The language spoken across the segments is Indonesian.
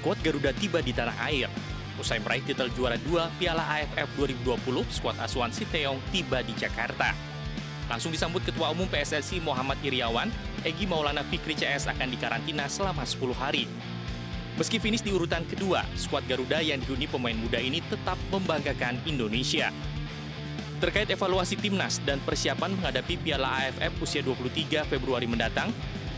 skuad Garuda tiba di tanah air. Usai meraih titel juara 2 Piala AFF 2020, skuad asuhan Sinteyong tiba di Jakarta. Langsung disambut Ketua Umum PSSI Muhammad Iriawan, Egy Maulana Fikri CS akan dikarantina selama 10 hari. Meski finish di urutan kedua, skuad Garuda yang dihuni pemain muda ini tetap membanggakan Indonesia. Terkait evaluasi timnas dan persiapan menghadapi Piala AFF usia 23 Februari mendatang,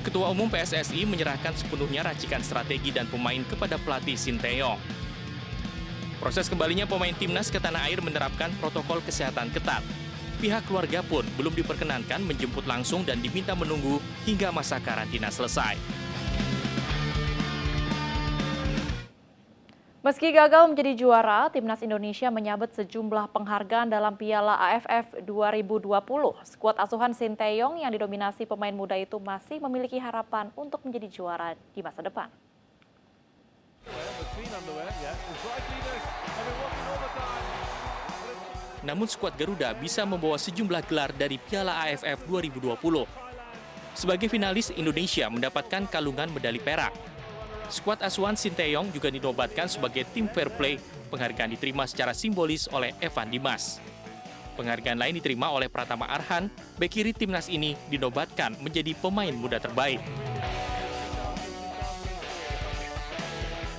Ketua Umum PSSI menyerahkan sepenuhnya racikan strategi dan pemain kepada pelatih Sinteyong. Proses kembalinya pemain timnas ke tanah air menerapkan protokol kesehatan ketat. Pihak keluarga pun belum diperkenankan menjemput langsung dan diminta menunggu hingga masa karantina selesai. Meski gagal menjadi juara, Timnas Indonesia menyabet sejumlah penghargaan dalam Piala AFF 2020. Skuad asuhan Sinteyong yang didominasi pemain muda itu masih memiliki harapan untuk menjadi juara di masa depan. Namun skuad Garuda bisa membawa sejumlah gelar dari Piala AFF 2020. Sebagai finalis, Indonesia mendapatkan kalungan medali perak. Skuad asuhan Sinteyong juga dinobatkan sebagai tim fair play. Penghargaan diterima secara simbolis oleh Evan Dimas. Penghargaan lain diterima oleh Pratama Arhan, bek kiri timnas ini dinobatkan menjadi pemain muda terbaik.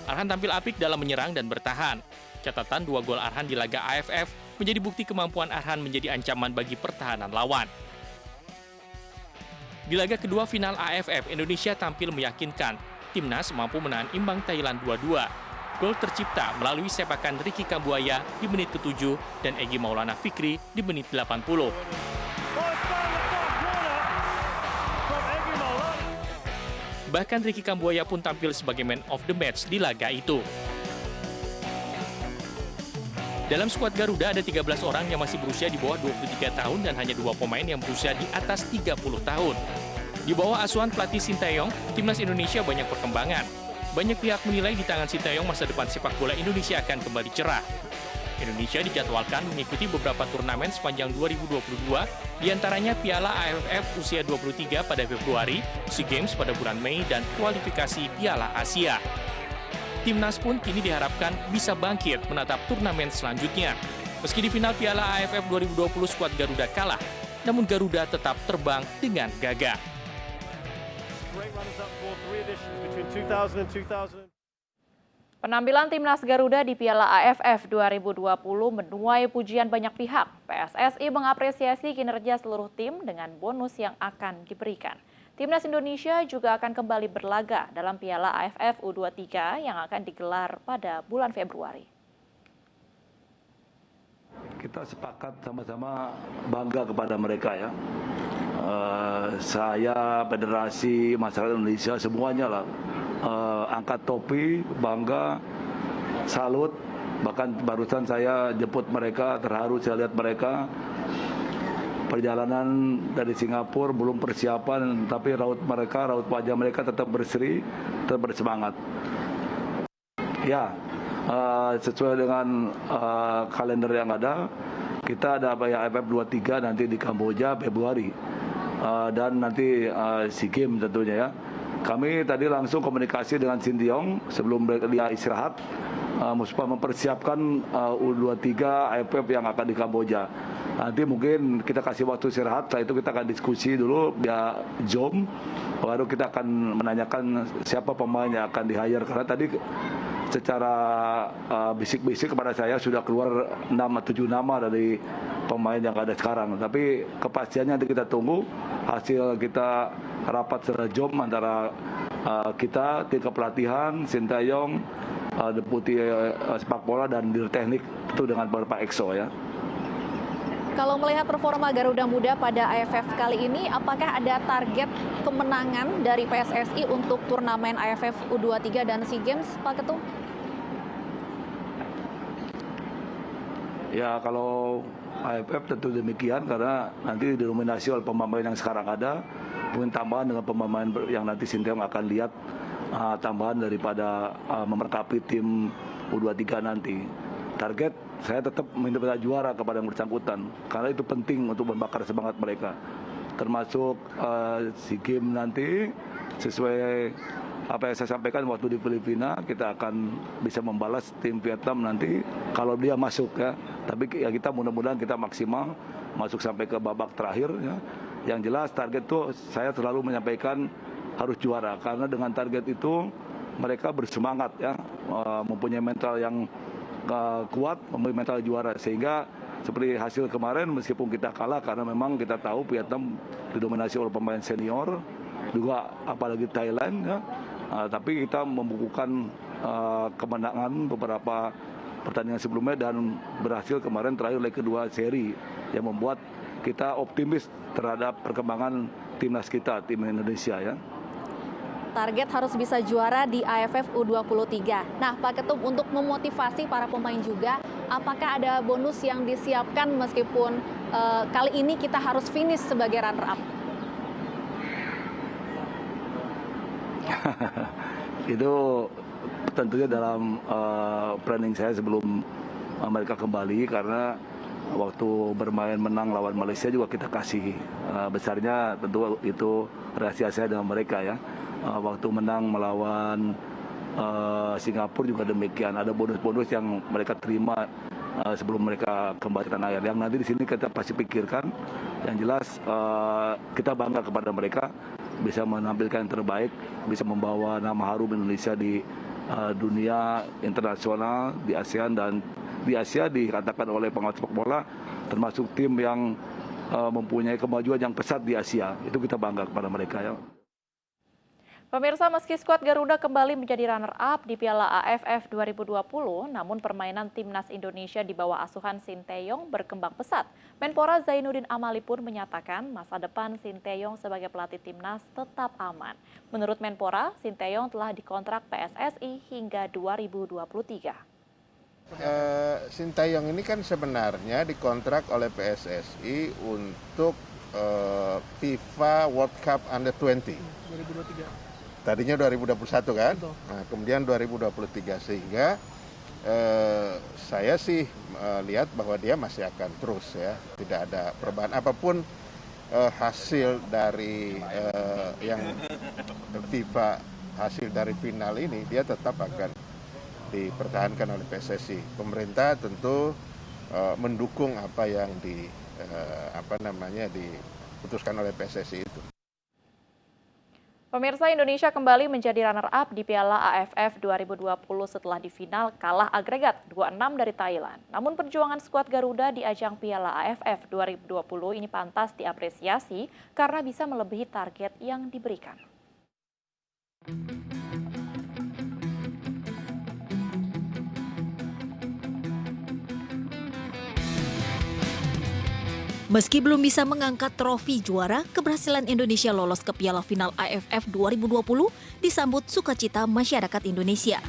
Arhan tampil apik dalam menyerang dan bertahan. Catatan 2 gol Arhan di laga AFF menjadi bukti kemampuan Arhan menjadi ancaman bagi pertahanan lawan. Di laga kedua final AFF, Indonesia tampil meyakinkan. Timnas mampu menahan imbang Thailand 2-2. Gol tercipta melalui sepakan Ricky Kambuaya di menit ke-7 dan Egy Maulana Fikri di menit 80. Bahkan Ricky Kambuaya pun tampil sebagai man of the match di laga itu. Dalam skuad Garuda ada 13 orang yang masih berusia di bawah 23 tahun dan hanya 2 pemain yang berusia di atas 30 tahun. Di bawah asuhan pelatih Sinteyong, Timnas Indonesia banyak perkembangan. Banyak pihak menilai di tangan Sinteyong masa depan sepak bola Indonesia akan kembali cerah. Indonesia dijadwalkan mengikuti beberapa turnamen sepanjang 2022, diantaranya Piala AFF usia 23 pada Februari, SEA Games pada bulan Mei, dan kualifikasi Piala Asia. Timnas pun kini diharapkan bisa bangkit menatap turnamen selanjutnya. Meski di final Piala AFF 2020 skuad Garuda kalah, namun Garuda tetap terbang dengan gagah. Penampilan Timnas Garuda di Piala AFF 2020 menuai pujian banyak pihak. PSSI mengapresiasi kinerja seluruh tim dengan bonus yang akan diberikan. Timnas Indonesia juga akan kembali berlaga dalam Piala AFF U23 yang akan digelar pada bulan Februari. Kita sepakat sama-sama bangga kepada mereka ya. Saya, federasi, masyarakat Indonesia, semuanya lah angkat topi, bangga, salut. Bahkan barusan saya jemput mereka, terharu saya lihat mereka. Perjalanan dari Singapura belum persiapan, tapi raut wajah mereka tetap berseri, tetap bersemangat. Ya, sesuai dengan kalender yang ada, kita ada AFF 23 nanti di Kamboja Februari. Dan nanti SEA Games tentunya ya. Kami tadi langsung komunikasi dengan Sinteyong sebelum dia istirahat, mempersiapkan U23 AFF yang akan di Kamboja. Nanti mungkin kita kasih waktu istirahat, setelah itu kita akan diskusi dulu via Zoom, baru kita akan menanyakan siapa pemain yang akan di-hire. Karena tadi secara bisik-bisik kepada saya sudah keluar 6-7 nama dari pemain yang ada sekarang. Tapi kepastiannya nanti kita tunggu hasil kita rapat secara Zoom antara kita, tim kepelatihan, Sinteyong, deputi sepak bola dan dir teknik itu dengan beberapa EXO ya. Kalau melihat performa Garuda Muda pada AFF kali ini, apakah ada target kemenangan dari PSSI untuk turnamen AFF U23 dan SEA Games, Pak Ketum? Ya, kalau AFF tentu demikian karena nanti didominasi oleh pemain yang sekarang ada, mungkin tambahan dengan pemain yang nanti Sinteyong akan lihat tambahan daripada memerkapi tim U23 nanti. Target saya tetap minta juara kepada yang bersangkutan karena itu penting untuk membakar semangat mereka. Termasuk SEA Games nanti sesuai apa yang saya sampaikan waktu di Filipina, kita akan bisa membalas tim Vietnam nanti kalau dia masuk ya. Tapi ya kita mudah-mudahan kita maksimal masuk sampai ke babak terakhir ya. Yang jelas target itu saya selalu menyampaikan harus juara, karena dengan target itu mereka bersemangat ya, mempunyai mental yang kuat, mempunyai mental juara, sehingga seperti hasil kemarin meskipun kita kalah karena memang kita tahu Vietnam didominasi oleh pemain senior, juga apalagi Thailand ya. Tapi kita membukukan kemenangan beberapa pertandingan sebelumnya dan berhasil kemarin terakhir leg kedua seri yang membuat kita optimis terhadap perkembangan timnas kita, tim Indonesia ya. Target harus bisa juara di AFF U23. Nah, Pak Ketum, untuk memotivasi para pemain juga, apakah ada bonus yang disiapkan meskipun kali ini kita harus finish sebagai runner-up? Itu tentunya dalam planning saya sebelum mereka kembali, karena waktu bermain menang lawan Malaysia juga kita kasih besarnya, tentu itu rahasia saya dengan mereka ya. Waktu menang melawan Singapura juga demikian, ada bonus-bonus yang mereka terima sebelum mereka kembali ke tanah air. Yang nanti di sini kita pasti pikirkan. Yang jelas kita bangga kepada mereka, bisa menampilkan yang terbaik, bisa membawa nama harum Indonesia di dunia internasional, di ASEAN, dan di Asia dikatakan oleh pengawas sepak bola termasuk tim yang mempunyai kemajuan yang pesat di Asia. Itu kita bangga kepada mereka ya. Pemirsa, meski skuad Garuda kembali menjadi runner-up di Piala AFF 2020, namun permainan timnas Indonesia di bawah asuhan Sinteyong berkembang pesat. Menpora Zainuddin Amali pun menyatakan masa depan Sinteyong sebagai pelatih timnas tetap aman. Menurut Menpora, Sinteyong telah dikontrak PSSI hingga 2023. Sinteyong ini kan sebenarnya dikontrak oleh PSSI untuk FIFA World Cup Under 20. 2023. Tadinya 2021 kan, nah, kemudian 2023, sehingga saya sih lihat bahwa dia masih akan terus ya, tidak ada perubahan apapun hasil dari yang FIFA, hasil dari final ini, dia tetap akan dipertahankan oleh PSSI. Pemerintah tentu mendukung apa yang diputuskan oleh PSSI itu. Pemirsa, Indonesia kembali menjadi runner-up di Piala AFF 2020 setelah di final kalah agregat 2-6 dari Thailand. Namun perjuangan skuad Garuda di ajang Piala AFF 2020 ini pantas diapresiasi karena bisa melebihi target yang diberikan. Meski belum bisa mengangkat trofi juara, keberhasilan Indonesia lolos ke Piala Final AFF 2020 disambut sukacita masyarakat Indonesia.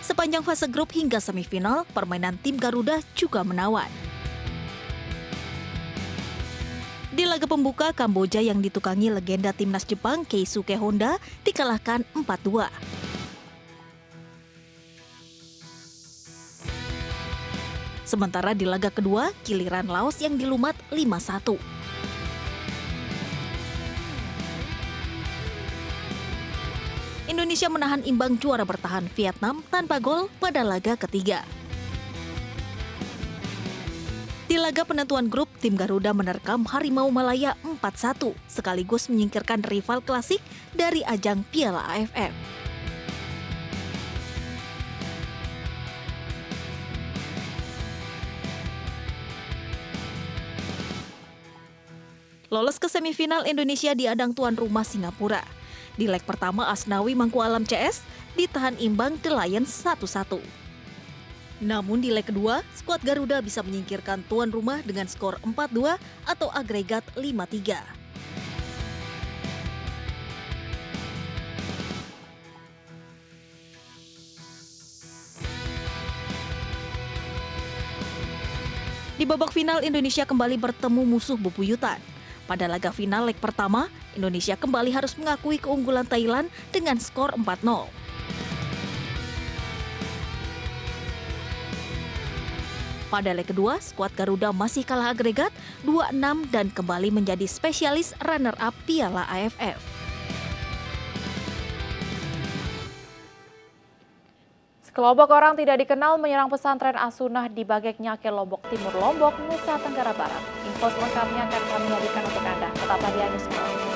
Sepanjang fase grup hingga semifinal, permainan tim Garuda juga menawan. Di laga pembuka, Kamboja yang ditukangi legenda timnas Jepang Keisuke Honda dikalahkan 4-2. Sementara di laga kedua, giliran Laos yang dilumat 5-1. Indonesia menahan imbang juara bertahan Vietnam tanpa gol pada laga ketiga. Di laga penentuan grup, tim Garuda menerkam Harimau Malaya 4-1, sekaligus menyingkirkan rival klasik dari ajang Piala AFF. Lolos ke semifinal, Indonesia diadang tuan rumah Singapura. Di leg pertama, Asnawi Mangku Alam CS ditahan imbang The Lions 1-1. Namun di leg kedua, skuad Garuda bisa menyingkirkan tuan rumah dengan skor 4-2 atau agregat 5-3. Di babak final, Indonesia kembali bertemu musuh bebuyutan. Pada laga final leg pertama, Indonesia kembali harus mengakui keunggulan Thailand dengan skor 4-0. Pada leg kedua, skuad Garuda masih kalah agregat 2-6 dan kembali menjadi spesialis runner-up Piala AFF. Sekelompok orang tidak dikenal menyerang pesantren As-Sunnah di Bagek Nyake, Lombok Timur, Lombok, Nusa Tenggara Barat. Info selengkapnya akan kami hadirkan untuk Anda. Tetaplah di News Now.